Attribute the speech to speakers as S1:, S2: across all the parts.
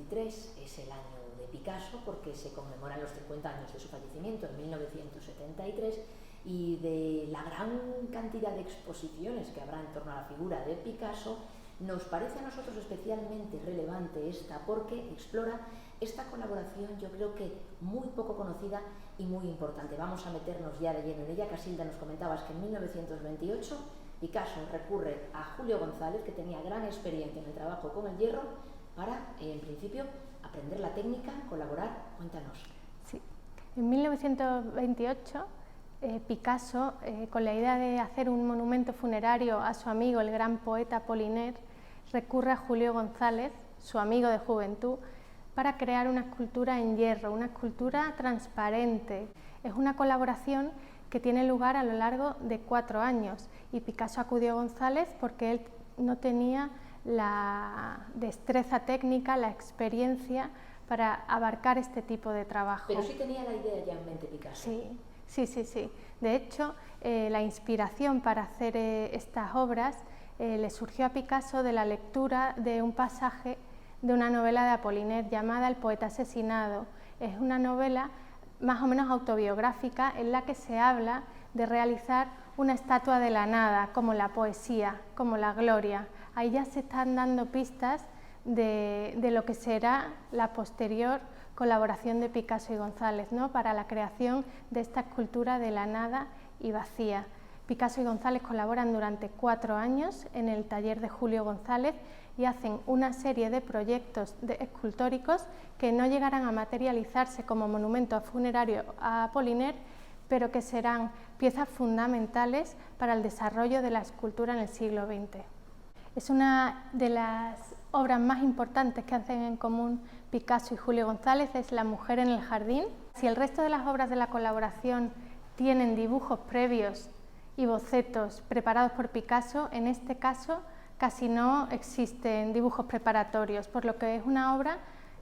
S1: 2023 es el año de Picasso porque se conmemoran los 50 años de su fallecimiento en 1973 y de la gran cantidad de exposiciones que habrá en torno a la figura de Picasso, nos parece a nosotros especialmente relevante esta porque explora esta colaboración, yo creo que muy poco conocida y muy importante. Vamos a meternos ya de lleno en ella. Casilda, nos comentabas que en 1928 Picasso recurre a Julio González, que tenía gran experiencia en el trabajo con el hierro, para, en principio, aprender la técnica, colaborar. Cuéntanos.
S2: Sí. En 1928, Picasso, con la idea de hacer un monumento funerario a su amigo, el gran poeta Apollinaire, recurre a Julio González, su amigo de juventud, para crear una escultura en hierro, una escultura transparente. Es una colaboración que tiene lugar a lo largo de 4 años y Picasso acudió a González porque él no tenía la destreza técnica, la experiencia para abarcar este tipo de trabajo.
S1: Pero sí tenía la idea ya en mente Picasso.
S2: Sí. De hecho, la inspiración para hacer estas obras le surgió a Picasso de la lectura de un pasaje de una novela de Apollinaire llamada El poeta asesinado. Es una novela más o menos autobiográfica en la que se habla de realizar una estatua de la nada, como la poesía, como la gloria. Ahí ya se están dando pistas de lo que será la posterior colaboración de Picasso y González, ¿no?, para la creación de esta escultura de la nada y vacía. Picasso y González colaboran durante 4 años en el taller de Julio González y hacen una serie de proyectos escultóricos que no llegarán a materializarse como monumento funerario a Apollinaire, pero que serán piezas fundamentales para el desarrollo de la escultura en el siglo XX. Es una de las obras más importantes que hacen en común Picasso y Julio González, es La mujer en el jardín. Si el resto de las obras de la colaboración tienen dibujos previos y bocetos preparados por Picasso, en este caso casi no existen dibujos preparatorios, por lo que es una obra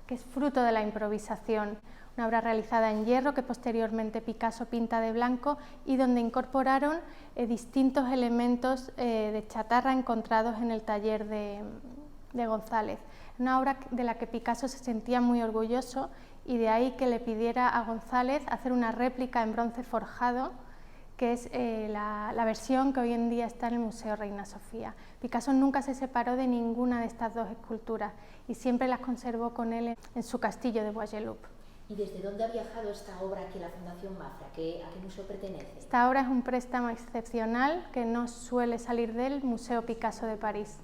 S2: que es fruto de la improvisación, una obra realizada en hierro que posteriormente Picasso pinta de blanco y donde incorporaron distintos elementos de chatarra encontrados en el taller de González. Una obra de la que Picasso se sentía muy orgulloso y de ahí que le pidiera a González hacer una réplica en bronce forjado, que es la versión que hoy en día está en el Museo Reina Sofía. Picasso nunca se separó de ninguna de estas 2 esculturas y siempre las conservó con él en su castillo de Bois-Guillaume.
S1: ¿Y desde dónde ha viajado esta obra aquí a la Fundación Mafra? ¿A qué museo pertenece?
S2: Esta obra es un préstamo excepcional que no suele salir del Museo Picasso de París.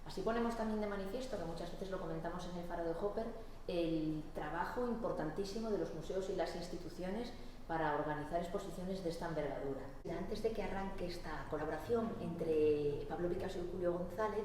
S1: Así ponemos también de manifiesto, que muchas veces lo comentamos en el Faro de Hopper, el trabajo importantísimo de los museos y las instituciones para organizar exposiciones de esta envergadura. Antes de que arranque esta colaboración entre Pablo Picasso y Julio González,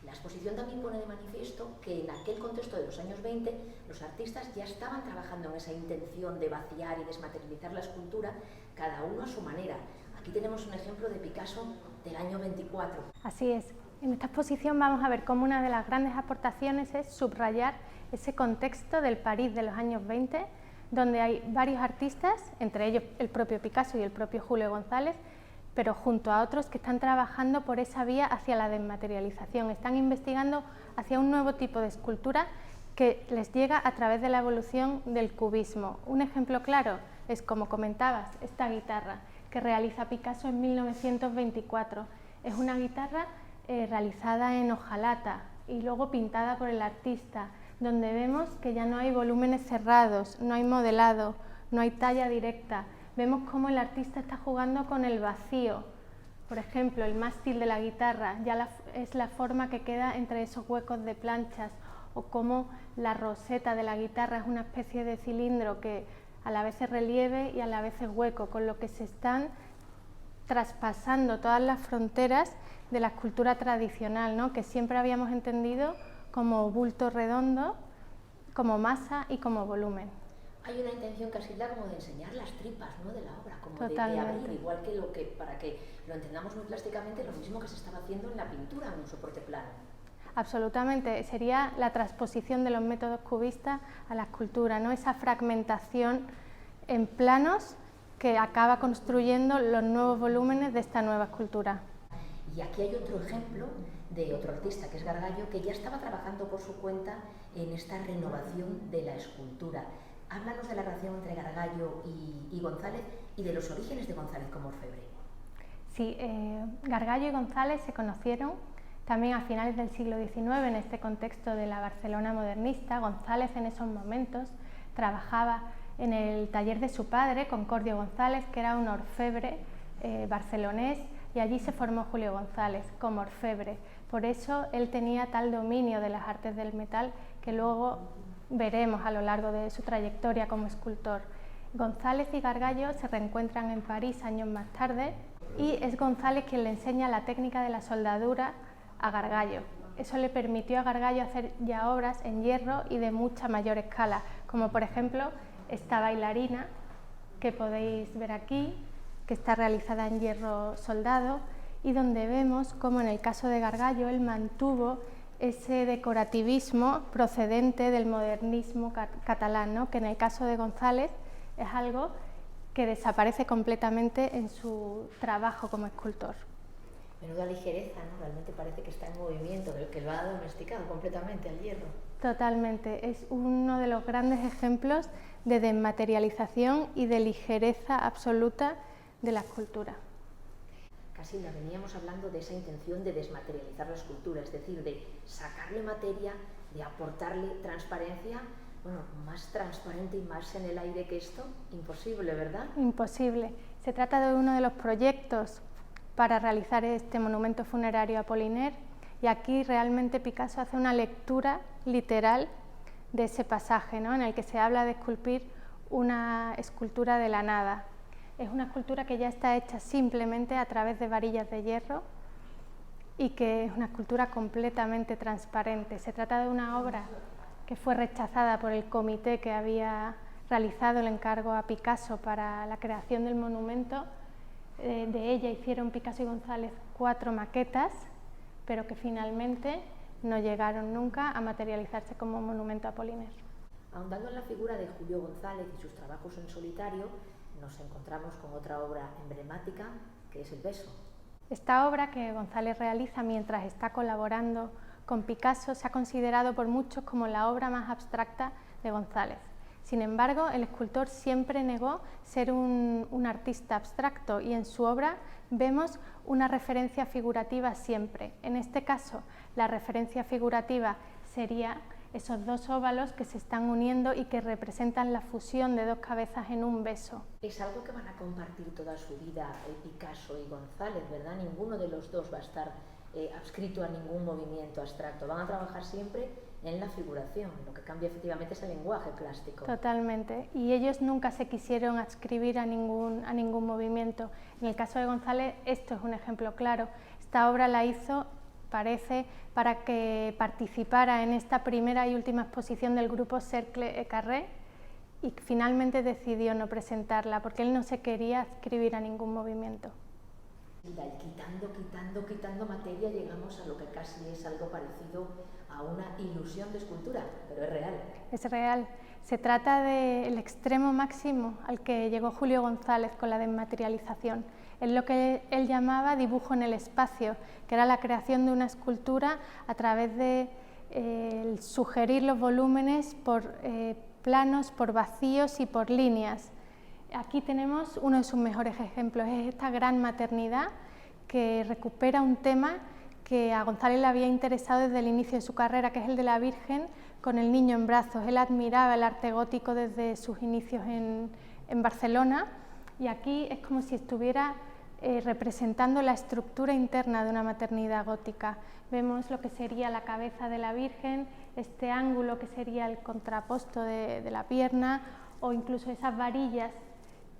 S1: la exposición también pone de manifiesto que en aquel contexto de los años 20 los artistas ya estaban trabajando en esa intención de vaciar y desmaterializar la escultura, cada uno a su manera. Aquí tenemos un ejemplo de Picasso del año 24.
S2: Así es. En esta exposición vamos a ver cómo una de las grandes aportaciones es subrayar ese contexto del París de los años 20, donde hay varios artistas, entre ellos el propio Picasso y el propio Julio González, pero junto a otros que están trabajando por esa vía hacia la desmaterialización, están investigando hacia un nuevo tipo de escultura que les llega a través de la evolución del cubismo. Un ejemplo claro es, como comentabas, esta guitarra que realiza Picasso en 1924. Es una guitarra realizada en hojalata y luego pintada por el artista, donde vemos que ya no hay volúmenes cerrados, no hay modelado, no hay talla directa. Vemos cómo el artista está jugando con el vacío. Por ejemplo, el mástil de la guitarra ya es la forma que queda entre esos huecos de planchas, o cómo la roseta de la guitarra es una especie de cilindro que a la vez es relieve y a la vez es hueco, con lo que se están traspasando todas las fronteras de la escultura tradicional, ¿no?, que siempre habíamos entendido como bulto redondo, como masa y como volumen.
S1: Hay una intención, Casilda, como de enseñar las tripas, ¿no?, de la obra, como de
S2: Totalmente.
S1: abrir, igual que para que lo entendamos muy plásticamente, lo mismo que se estaba haciendo en la pintura, en un soporte plano.
S2: Absolutamente, sería la transposición de los métodos cubistas a la escultura, ¿no?, esa fragmentación en planos que acaba construyendo los nuevos volúmenes de esta nueva escultura.
S1: Y aquí hay otro ejemplo de otro artista que es Gargallo, que ya estaba trabajando por su cuenta en esta renovación de la escultura. Háblanos de la relación entre Gargallo y González y de los orígenes de González como orfebre.
S2: Sí, Gargallo y González se conocieron también a finales del siglo XIX en este contexto de la Barcelona modernista. González en esos momentos trabajaba en el taller de su padre, Concordio González, que era un orfebre barcelonés, y allí se formó Julio González como orfebre. Por eso él tenía tal dominio de las artes del metal que luego veremos a lo largo de su trayectoria como escultor. González y Gargallo se reencuentran en París años más tarde y es González quien le enseña la técnica de la soldadura a Gargallo. Eso le permitió a Gargallo hacer ya obras en hierro y de mucha mayor escala, como por ejemplo esta bailarina que podéis ver aquí, que está realizada en hierro soldado, y donde vemos cómo en el caso de Gargallo él mantuvo ese decorativismo procedente del modernismo catalán, ¿no? Que en el caso de González es algo que desaparece completamente en su trabajo como escultor.
S1: Menuda ligereza, ¿no? Realmente parece que está en movimiento, que lo ha domesticado completamente al hierro.
S2: Totalmente, es uno de los grandes ejemplos de desmaterialización y de ligereza absoluta de la escultura.
S1: Casilda, veníamos hablando de esa intención de desmaterializar la escultura, es decir, de sacarle materia, de aportarle transparencia. Bueno, más transparente y más en el aire que esto, imposible, ¿verdad?
S2: Imposible. Se trata de uno de los proyectos para realizar este monumento funerario a Apollinaire, y aquí realmente Picasso hace una lectura literal de ese pasaje, ¿no? En el que se habla de esculpir una escultura de la nada. Es una escultura que ya está hecha simplemente a través de varillas de hierro y que es una escultura completamente transparente. Se trata de una obra que fue rechazada por el comité que había realizado el encargo a Picasso para la creación del monumento. De ella hicieron Picasso y González 4 maquetas, pero que finalmente no llegaron nunca a materializarse como monumento a Apollinaire.
S1: Ahondando en la figura de Julio González y sus trabajos en solitario, nos encontramos con otra obra emblemática, que es El beso.
S2: Esta obra que González realiza mientras está colaborando con Picasso se ha considerado por muchos como la obra más abstracta de González. Sin embargo, el escultor siempre negó ser un artista abstracto y en su obra vemos una referencia figurativa siempre. En este caso, la referencia figurativa sería esos dos óvalos que se están uniendo y que representan la fusión de dos cabezas en un beso.
S1: Es algo que van a compartir toda su vida Picasso y González, ¿verdad? Ninguno de los dos va a estar adscrito a ningún movimiento abstracto. Van a trabajar siempre en la figuración. Lo que cambia efectivamente es el lenguaje plástico.
S2: Totalmente. Y ellos nunca se quisieron adscribir a ningún movimiento. En el caso de González, esto es un ejemplo claro. Esta obra la hizo, parece, para que participara en esta primera y última exposición del grupo Cercle Carré, y finalmente decidió no presentarla porque él no se quería adscribir a ningún movimiento.
S1: Quitando materia, llegamos a lo que casi es algo parecido a una ilusión de escultura, pero es real.
S2: Es real. Se trata del extremo máximo al que llegó Julio González con la desmaterialización. Es lo que él llamaba dibujo en el espacio, que era la creación de una escultura a través de sugerir los volúmenes por planos, por vacíos y por líneas. Aquí tenemos uno de sus mejores ejemplos, es esta gran maternidad que recupera un tema que a González le había interesado desde el inicio de su carrera, que es el de la Virgen con el niño en brazos. Él admiraba el arte gótico desde sus inicios en Barcelona, y aquí es como si estuviera representando la estructura interna de una maternidad gótica. Vemos lo que sería la cabeza de la Virgen, este ángulo que sería el contraposto de la pierna, o incluso esas varillas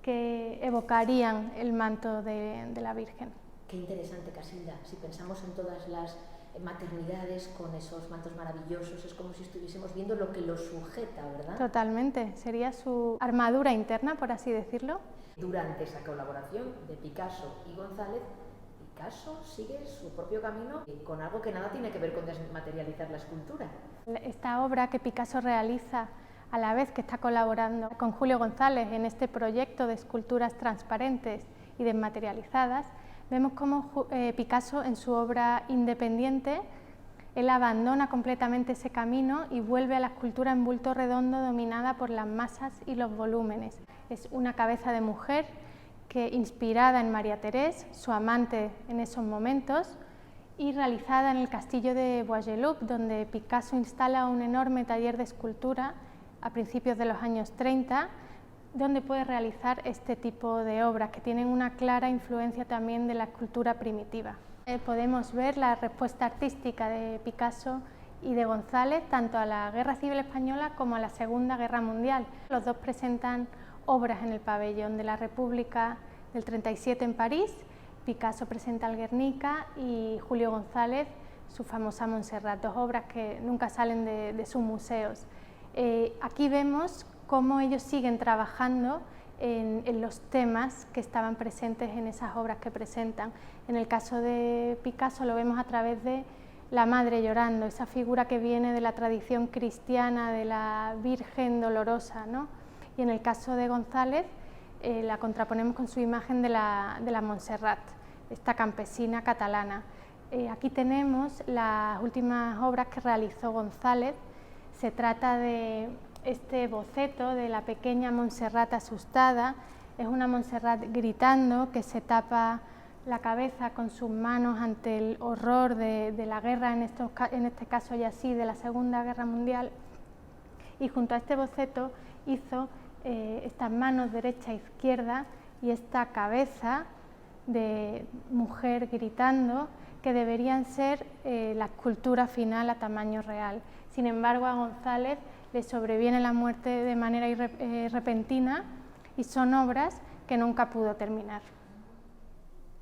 S2: que evocarían el manto de la Virgen.
S1: Qué interesante, Casilda. Si pensamos en todas las maternidades con esos mantos maravillosos, es como si estuviésemos viendo lo que los sujeta, ¿verdad?
S2: Totalmente, sería su armadura interna, por así decirlo.
S1: Durante esa colaboración de Picasso y González, Picasso sigue su propio camino con algo que nada tiene que ver con desmaterializar la escultura.
S2: Esta obra que Picasso realiza a la vez que está colaborando con Julio González en este proyecto de esculturas transparentes y desmaterializadas, vemos cómo Picasso, en su obra independiente, él abandona completamente ese camino y vuelve a la escultura en bulto redondo dominada por las masas y los volúmenes. Es una cabeza de mujer que, inspirada en María Teresa, su amante en esos momentos, y realizada en el castillo de Bois-Guillaume, donde Picasso instala un enorme taller de escultura a principios de los años 30, donde puede realizar este tipo de obras que tienen una clara influencia también de la escultura primitiva. Podemos ver la respuesta artística de Picasso y de González tanto a la Guerra Civil Española como a la Segunda Guerra Mundial. Los dos presentan obras en el Pabellón de la República del 37 en París. Picasso presenta el Guernica y Julio González su famosa Montserrat, dos obras que nunca salen de sus museos. Aquí vemos cómo ellos siguen trabajando en los temas que estaban presentes en esas obras que presentan. En el caso de Picasso lo vemos a través de la Madre llorando, esa figura que viene de la tradición cristiana de la Virgen dolorosa, ¿no? Y en el caso de González la contraponemos con su imagen de la Montserrat, esta campesina catalana. Aquí tenemos las últimas obras que realizó González. Se trata de este boceto de la pequeña Montserrat asustada. Es una Montserrat gritando, que se tapa la cabeza con sus manos ante el horror de la guerra, en este caso ya sí, de la Segunda Guerra Mundial. Y junto a este boceto hizo estas manos derecha e izquierda y esta cabeza de mujer gritando, que deberían ser la escultura final a tamaño real. Sin embargo, a González le sobreviene la muerte de manera repentina y son obras que nunca pudo terminar.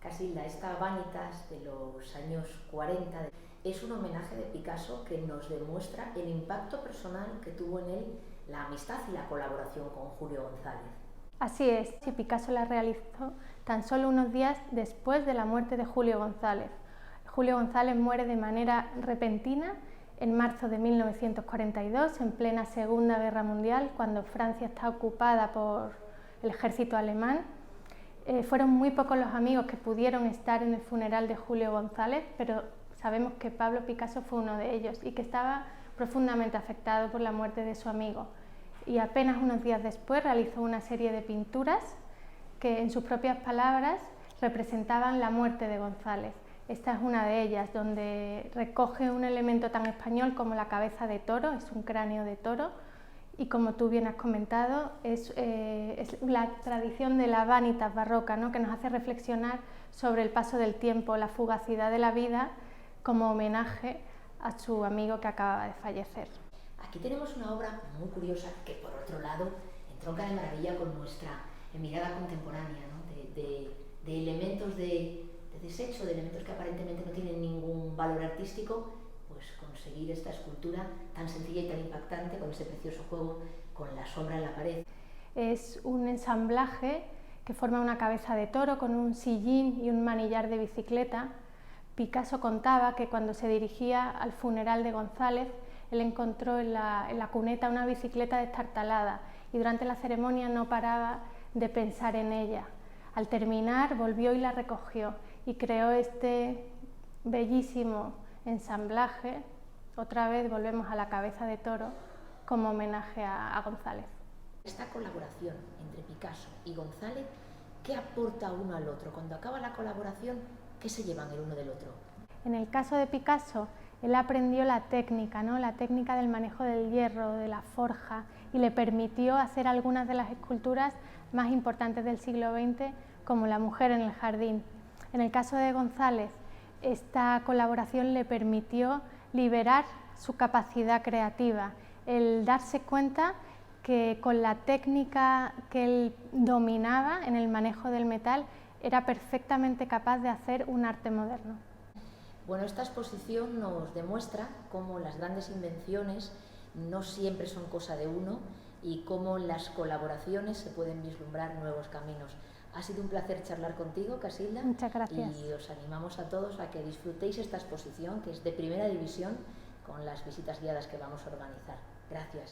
S1: Casilda, esta Vanitas de los años 40 es un homenaje de Picasso que nos demuestra el impacto personal que tuvo en él la amistad y la colaboración con Julio González.
S2: Así es, y Picasso la realizó tan solo unos días después de la muerte de Julio González. Julio González muere de manera repentina en marzo de 1942, en plena Segunda Guerra Mundial, cuando Francia está ocupada por el ejército alemán. Fueron muy pocos los amigos que pudieron estar en el funeral de Julio González, pero sabemos que Pablo Picasso fue uno de ellos y que estaba profundamente afectado por la muerte de su amigo. Y apenas unos días después realizó una serie de pinturas que, en sus propias palabras, representaban la muerte de González. Esta es una de ellas, donde recoge un elemento tan español como la cabeza de toro, es un cráneo de toro, y como tú bien has comentado, es la tradición de la vanitas barroca, ¿no?, que nos hace reflexionar sobre el paso del tiempo, la fugacidad de la vida, como homenaje a su amigo que acababa de fallecer.
S1: Aquí tenemos una obra muy curiosa que, por otro lado, entronca de maravilla con nuestra mirada contemporánea, ¿no?, de elementos de desecho, de elementos que aparentemente no tienen ningún valor artístico, pues conseguir esta escultura tan sencilla y tan impactante, con ese precioso juego con la sombra en la pared.
S2: Es un ensamblaje que forma una cabeza de toro con un sillín y un manillar de bicicleta. Picasso contaba que cuando se dirigía al funeral de González, él encontró en la cuneta una bicicleta destartalada y durante la ceremonia no paraba de pensar en ella. Al terminar volvió y la recogió y creó este bellísimo ensamblaje. Otra vez volvemos a la cabeza de toro como homenaje a González.
S1: Esta colaboración entre Picasso y González, ¿qué aporta uno al otro? Cuando acaba la colaboración, ¿qué se llevan el uno del otro?
S2: En el caso de Picasso, él aprendió la técnica, ¿no?, la técnica del manejo del hierro, de la forja, y le permitió hacer algunas de las esculturas más importantes del siglo XX, como La mujer en el jardín. En el caso de González, esta colaboración le permitió liberar su capacidad creativa, el darse cuenta que con la técnica que él dominaba en el manejo del metal era perfectamente capaz de hacer un arte moderno.
S1: Bueno, esta exposición nos demuestra cómo las grandes invenciones no siempre son cosa de uno y cómo en las colaboraciones se pueden vislumbrar nuevos caminos. Ha sido un placer charlar contigo, Casilda.
S2: Muchas gracias.
S1: Y os animamos a todos a que disfrutéis esta exposición, que es de primera división, con las visitas guiadas que vamos a organizar. Gracias.